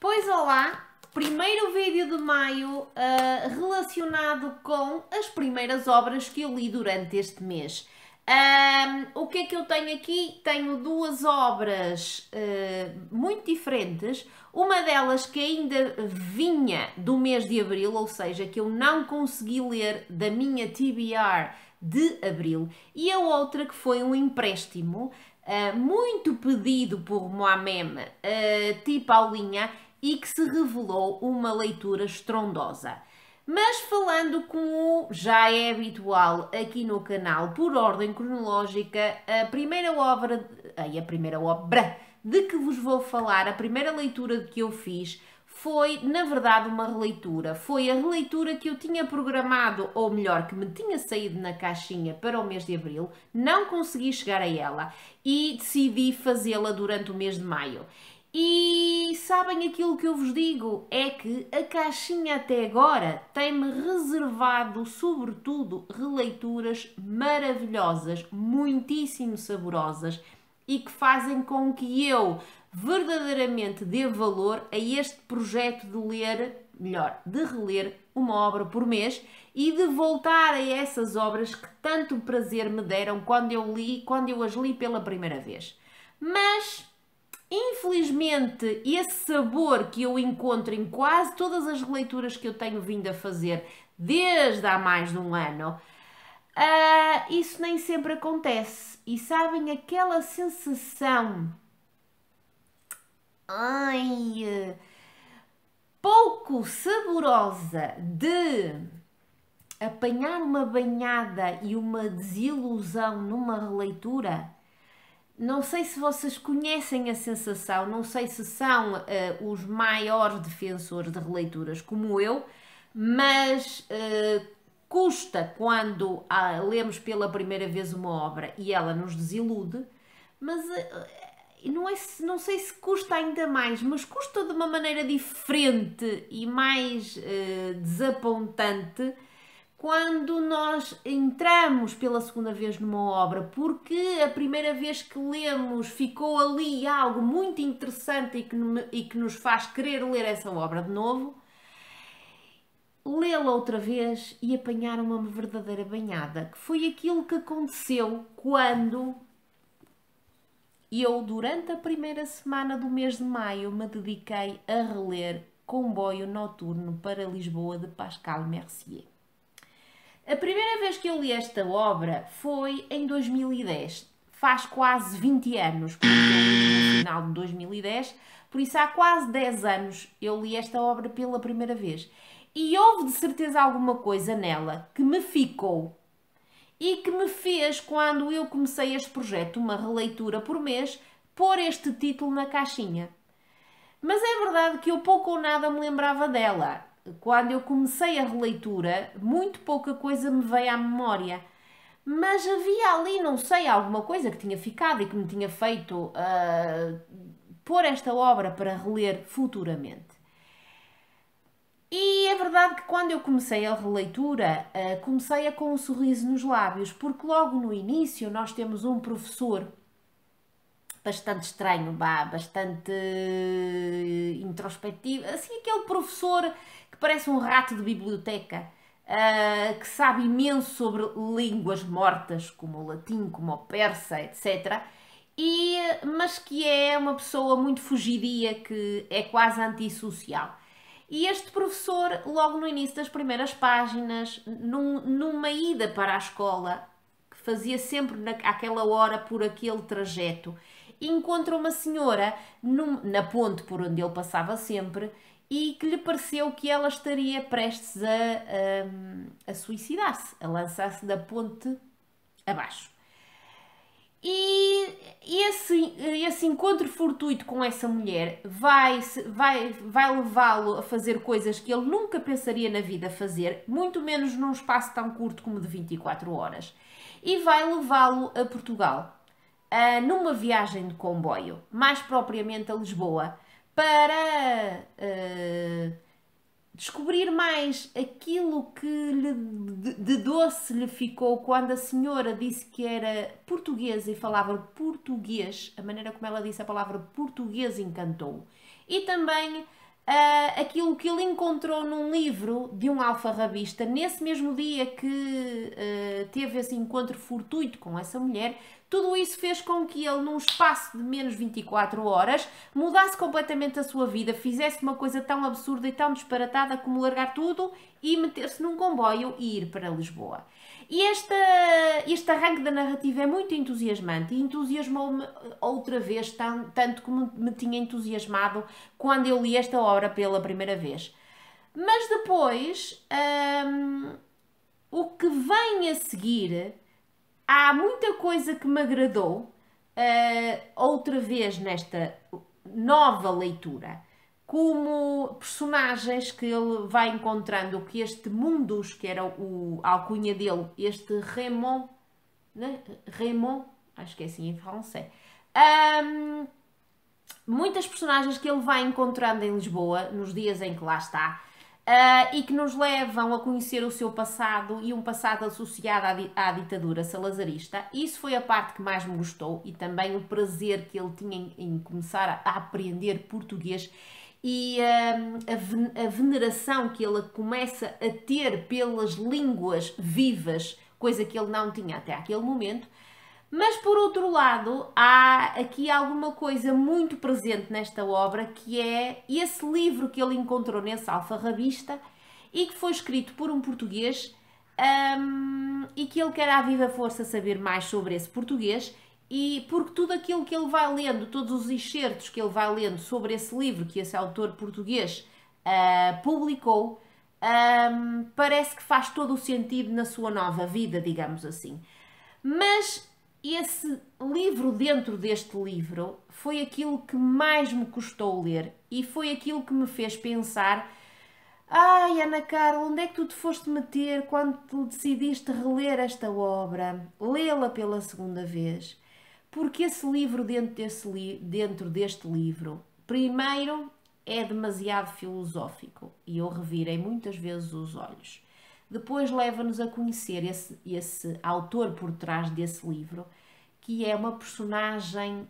Pois olá, primeiro vídeo de maio relacionado com as primeiras obras que eu li durante este mês. O que é que eu tenho aqui? Tenho duas obras muito diferentes. Uma delas que ainda vinha do mês de abril, ou seja, que eu não consegui ler da minha TBR de abril, e a outra que foi um empréstimo muito pedido por Moamem, tipo Aulinha, e que se revelou uma leitura estrondosa. Mas falando como já é habitual aqui no canal, por ordem cronológica, a primeira obra de que vos vou falar, a primeira leitura que eu fiz, foi, na verdade, uma releitura. Foi a releitura que eu tinha programado, ou melhor, que me tinha saído na caixinha para o mês de abril, não consegui chegar a ela e decidi fazê-la durante o mês de maio. E sabem aquilo que eu vos digo? É que a caixinha até agora tem-me reservado, sobretudo, releituras maravilhosas, muitíssimo saborosas e que fazem com que eu verdadeiramente dê valor a este projeto de ler, melhor, de reler uma obra por mês e de voltar a essas obras que tanto prazer me deram quando eu as li pela primeira vez. Mas infelizmente, esse sabor que eu encontro em quase todas as releituras que eu tenho vindo a fazer desde há mais de um ano, isso nem sempre acontece. E sabem aquela sensação pouco saborosa de apanhar uma banhada e uma desilusão numa releitura? Não sei se vocês conhecem a sensação, não sei se são os maiores defensores de releituras como eu, mas custa quando lemos pela primeira vez uma obra e ela nos desilude, mas não sei se custa ainda mais, mas custa de uma maneira diferente e mais desapontante quando nós entramos pela segunda vez numa obra, porque a primeira vez que lemos ficou ali algo muito interessante e que nos faz querer ler essa obra de novo, lê-la outra vez e apanhar uma verdadeira banhada, que foi aquilo que aconteceu quando eu, durante a primeira semana do mês de maio, me dediquei a reler Comboio Noturno para Lisboa de Pascal Mercier. A primeira vez que eu li esta obra foi em 2010. Faz quase 20 anos, porque eu li no final de 2010, por isso há quase 10 anos eu li esta obra pela primeira vez. E houve de certeza alguma coisa nela que me ficou e que me fez, quando eu comecei este projeto, uma releitura por mês, pôr este título na caixinha. Mas é verdade que eu pouco ou nada me lembrava dela. Quando eu comecei a releitura, muito pouca coisa me veio à memória. Mas havia ali, não sei, alguma coisa que tinha ficado e que me tinha feito pôr esta obra para reler futuramente. E é verdade que quando eu comecei a releitura, comecei com um sorriso nos lábios, porque logo no início nós temos um professor bastante estranho, bastante introspectivo, assim aquele professor que parece um rato de biblioteca, que sabe imenso sobre línguas mortas, como o latim, como o persa, etc. Mas que é uma pessoa muito fugidia, que é quase antissocial. E este professor, logo no início das primeiras páginas, numa ida para a escola, que fazia sempre àquela hora por aquele trajeto, encontra uma senhora na ponte por onde ele passava sempre e que lhe pareceu que ela estaria prestes a suicidar-se, a lançar-se da ponte abaixo. E esse encontro fortuito com essa mulher vai levá-lo a fazer coisas que ele nunca pensaria na vida fazer, muito menos num espaço tão curto como de 24 horas. E vai levá-lo a Portugal, numa viagem de comboio, mais propriamente a Lisboa, para descobrir mais aquilo que de doce lhe ficou quando a senhora disse que era portuguesa e falava português. A maneira como ela disse a palavra português encantou. E também aquilo que ele encontrou num livro de um alfarrabista, nesse mesmo dia que teve esse encontro fortuito com essa mulher. Tudo isso fez com que ele, num espaço de menos 24 horas, mudasse completamente a sua vida, fizesse uma coisa tão absurda e tão disparatada como largar tudo e meter-se num comboio e ir para Lisboa. E este arranque da narrativa é muito entusiasmante e entusiasmou-me outra vez, tanto como me tinha entusiasmado quando eu li esta obra pela primeira vez. Mas depois, o que vem a seguir, há muita coisa que me agradou, outra vez nesta nova leitura, como personagens que ele vai encontrando, que este Mundus, que era a alcunha dele, este Raymond, né? Raymond, acho que é assim em francês, muitas personagens que ele vai encontrando em Lisboa, nos dias em que lá está, e que nos levam a conhecer o seu passado e um passado associado à ditadura salazarista. Isso foi a parte que mais me gostou e também o prazer que ele tinha em começar a aprender português e a veneração que ele começa a ter pelas línguas vivas, coisa que ele não tinha até aquele momento. Mas por outro lado, há aqui alguma coisa muito presente nesta obra, que é esse livro que ele encontrou nesse alfarrabista e que foi escrito por um português, e que ele quer à viva força saber mais sobre esse português, e porque tudo aquilo que ele vai lendo, todos os excertos que ele vai lendo sobre esse livro que esse autor português publicou, parece que faz todo o sentido na sua nova vida, digamos assim. Mas esse livro dentro deste livro foi aquilo que mais me custou ler e foi aquilo que me fez pensar: ai, Ana Carla, onde é que tu te foste meter quando tu decidiste reler esta obra, lê-la pela segunda vez? Porque esse livro dentro deste livro, primeiro, é demasiado filosófico e eu revirei muitas vezes os olhos. Depois leva-nos a conhecer esse autor por trás desse livro, que é uma personagem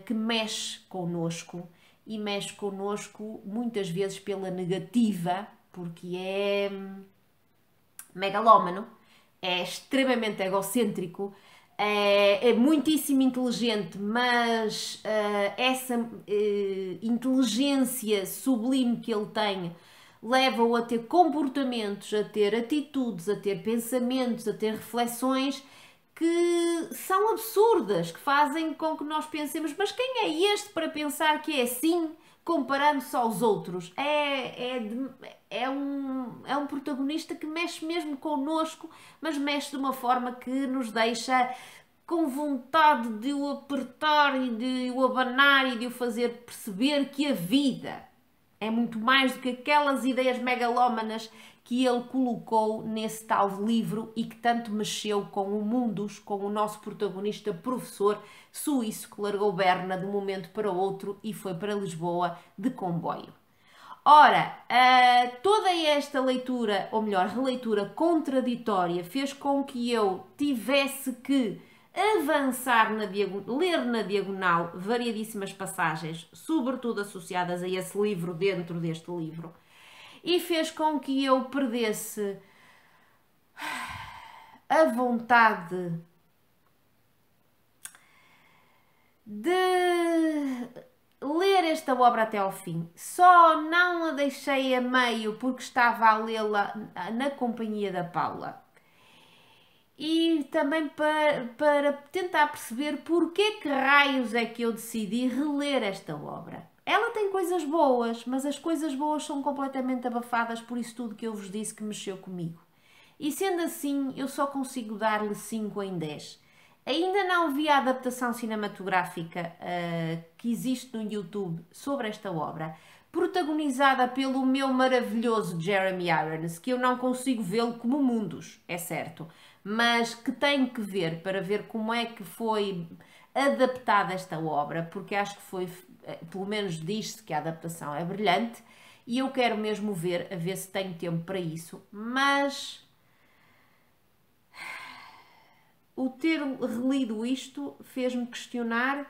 que mexe connosco e mexe connosco muitas vezes pela negativa, porque é megalómano, é extremamente egocêntrico, é muitíssimo inteligente, mas essa inteligência sublime que ele tem leva-o a ter comportamentos, a ter atitudes, a ter pensamentos, a ter reflexões que são absurdas, que fazem com que nós pensemos: mas quem é este para pensar que é assim, comparando-se aos outros? É um protagonista que mexe mesmo connosco, mas mexe de uma forma que nos deixa com vontade de o apertar e de o abanar e de o fazer perceber que a vida é muito mais do que aquelas ideias megalómanas que ele colocou nesse tal livro e que tanto mexeu com o Mundus, com o nosso protagonista professor suíço que largou Berna de um momento para o outro e foi para Lisboa de comboio. Ora, toda esta leitura, ou melhor, releitura contraditória, fez com que eu tivesse que avançar ler na diagonal variadíssimas passagens, sobretudo associadas a esse livro dentro deste livro, e fez com que eu perdesse a vontade de ler esta obra até ao fim. Só não a deixei a meio porque estava a lê-la na companhia da Paula. E também para tentar perceber porque que raios é que eu decidi reler esta obra. Ela tem coisas boas, mas as coisas boas são completamente abafadas por isso tudo que eu vos disse que mexeu comigo. E sendo assim, eu só consigo dar-lhe 5 em 10. Ainda não vi a adaptação cinematográfica que existe no YouTube sobre esta obra, protagonizada pelo meu maravilhoso Jeremy Irons, que eu não consigo vê-lo como Mundus, é certo, mas que tenho que ver para ver como é que foi adaptada esta obra, porque acho que foi, pelo menos diz-se que a adaptação é brilhante, e eu quero mesmo ver, a ver se tenho tempo para isso, mas o ter relido isto fez-me questionar: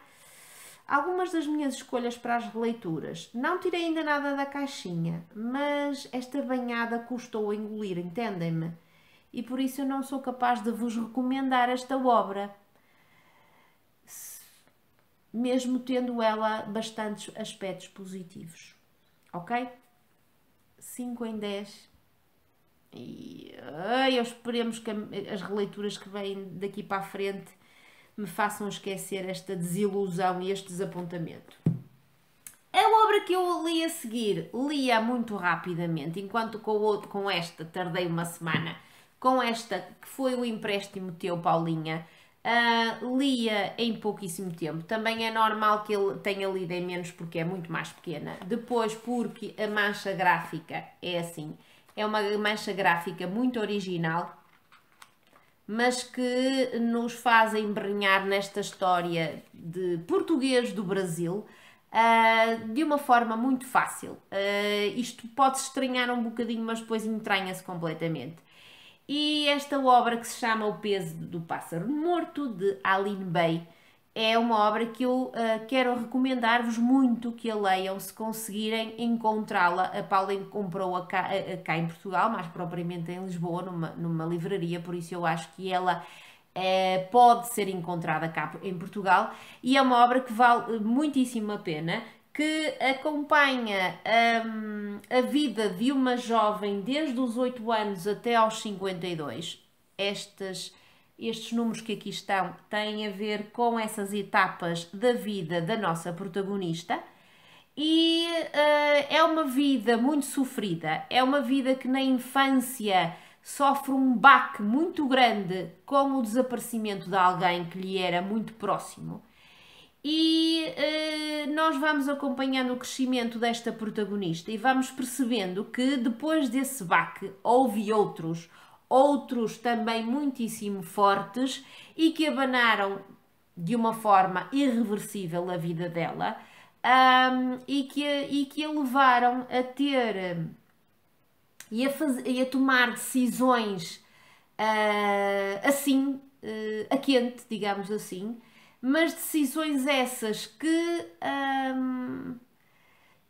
algumas das minhas escolhas para as releituras. Não tirei ainda nada da caixinha, mas esta banhada custou a engolir, entendem-me? E por isso eu não sou capaz de vos recomendar esta obra, mesmo tendo ela bastantes aspectos positivos, ok? 5 em 10. E eu esperemos que as releituras que vêm daqui para a frente me façam esquecer esta desilusão e este desapontamento. A obra que eu li a seguir, lia muito rapidamente, enquanto com esta tardei uma semana. Com esta, que foi o empréstimo teu, Paulinha, lia em pouquíssimo tempo. Também é normal que ele tenha lido em menos porque é muito mais pequena. Depois, porque a mancha gráfica é assim, é uma mancha gráfica muito original, mas que nos faz embrenhar nesta história de português do Brasil de uma forma muito fácil. Isto pode-se estranhar um bocadinho, mas depois entranha-se completamente. E esta obra, que se chama O Peso do Pássaro Morto, de Aline Bay, é uma obra que eu quero recomendar-vos muito que a leiam, se conseguirem encontrá-la. A Paula comprou-a cá em Portugal, mais propriamente em Lisboa, numa livraria, por isso eu acho que ela pode ser encontrada cá em Portugal, e é uma obra que vale muitíssimo a pena, que acompanha a vida de uma jovem desde os 8 anos até aos 52. Estes números que aqui estão têm a ver com essas etapas da vida da nossa protagonista, e é uma vida muito sofrida, é uma vida que na infância sofre um baque muito grande com o desaparecimento de alguém que lhe era muito próximo. E nós vamos acompanhando o crescimento desta protagonista e vamos percebendo que depois desse baque houve outros também muitíssimo fortes e que abanaram de uma forma irreversível a vida dela, e que a levaram a ter e a tomar decisões assim, a quente, digamos assim, mas decisões essas que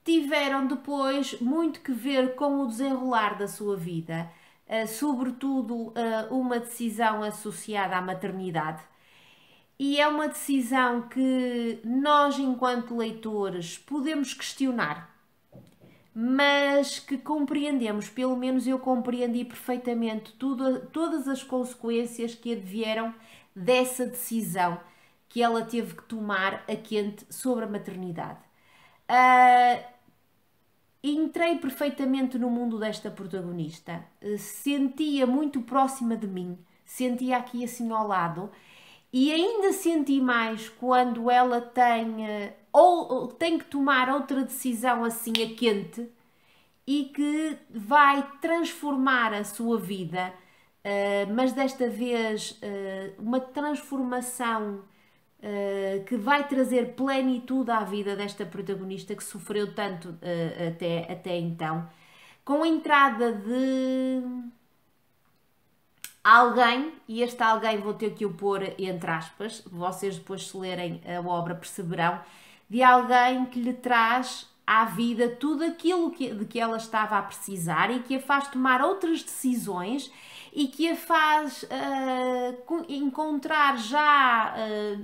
tiveram depois muito que ver com o desenrolar da sua vida, sobretudo uma decisão associada à maternidade. E é uma decisão que nós, enquanto leitores, podemos questionar, mas que compreendemos, pelo menos eu compreendi perfeitamente todas as consequências que advieram dessa decisão que ela teve que tomar a quente sobre a maternidade. Entrei perfeitamente no mundo desta protagonista, sentia muito próxima de mim, sentia aqui assim ao lado, e ainda senti mais quando ela tem que tomar outra decisão assim a quente e que vai transformar a sua vida, mas desta vez uma transformação que vai trazer plenitude à vida desta protagonista que sofreu tanto até então, com a entrada de alguém, e este alguém vou ter que o pôr entre aspas, vocês depois se lerem a obra perceberão, de alguém que lhe traz à vida tudo aquilo de que ela estava a precisar e que a faz tomar outras decisões e que a faz encontrar já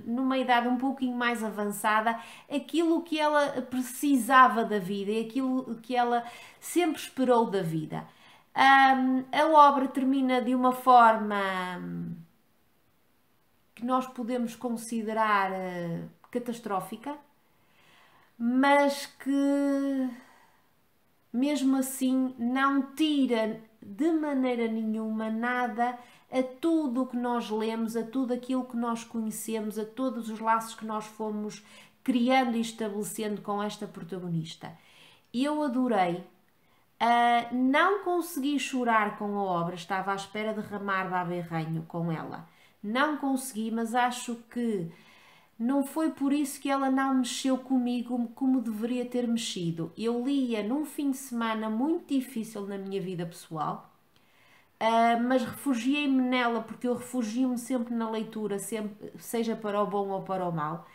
numa idade um pouquinho mais avançada aquilo que ela precisava da vida e aquilo que ela sempre esperou da vida. A obra termina de uma forma que nós podemos considerar catastrófica, mas que mesmo assim não tira de maneira nenhuma nada a tudo o que nós lemos, a tudo aquilo que nós conhecemos, a todos os laços que nós fomos criando e estabelecendo com esta protagonista. Eu adorei. Não consegui chorar com a obra, estava à espera de derramar baba e ranho com ela. Não consegui, mas acho que não foi por isso que ela não mexeu comigo como deveria ter mexido. Eu lia num fim de semana muito difícil na minha vida pessoal, mas refugiei-me nela porque eu refugio-me sempre na leitura, sempre, seja para o bom ou para o mal.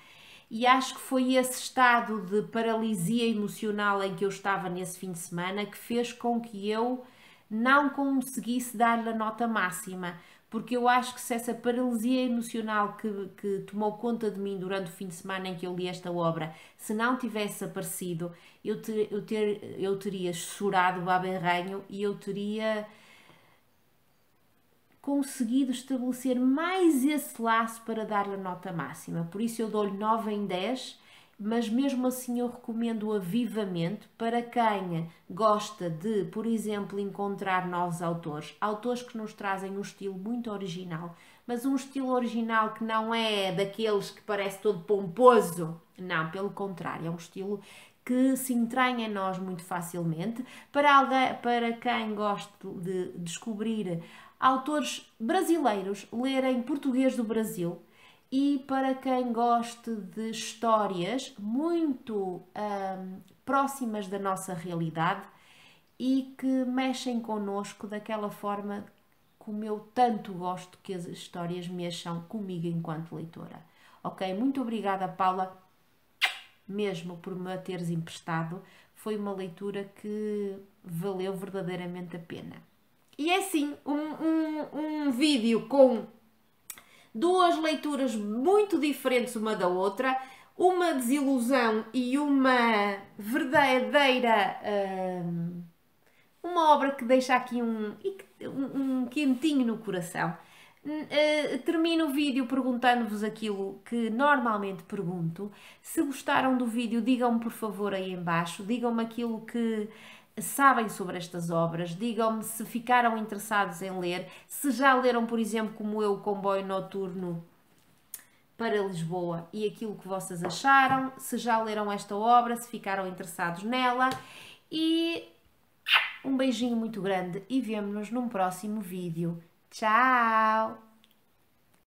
e acho que foi esse estado de paralisia emocional em que eu estava nesse fim de semana que fez com que eu não conseguisse dar-lhe a nota máxima, porque eu acho que se essa paralisia emocional que tomou conta de mim durante o fim de semana em que eu li esta obra, se não tivesse aparecido, eu teria chorado baberranho e eu teria conseguido estabelecer mais esse laço para dar-lhe a nota máxima. Por isso eu dou-lhe 9 em 10, mas mesmo assim eu recomendo-a vivamente para quem gosta de, por exemplo, encontrar novos autores, autores que nos trazem um estilo muito original, mas um estilo original que não é daqueles que parece todo pomposo, não, pelo contrário, é um estilo que se entranha em nós muito facilmente, para quem gosta de descobrir autores brasileiros, lerem português do Brasil, e para quem goste de histórias muito próximas da nossa realidade e que mexem connosco daquela forma como eu tanto gosto que as histórias mexam comigo enquanto leitora. Ok? Muito obrigada, Paula, mesmo por me a teres emprestado. Foi uma leitura que valeu verdadeiramente a pena. E é assim, um vídeo com duas leituras muito diferentes uma da outra, uma desilusão e uma verdadeira uma obra que deixa aqui um quentinho no coração. Termino o vídeo perguntando-vos aquilo que normalmente pergunto. Se gostaram do vídeo, digam-me por favor aí em baixo, digam-me aquilo que sabem sobre estas obras, digam-me se ficaram interessados em ler, se já leram, por exemplo, como eu, o Comboio Noturno para Lisboa e aquilo que vocês acharam, se já leram esta obra, se ficaram interessados nela, e um beijinho muito grande e vemo-nos num próximo vídeo. Tchau!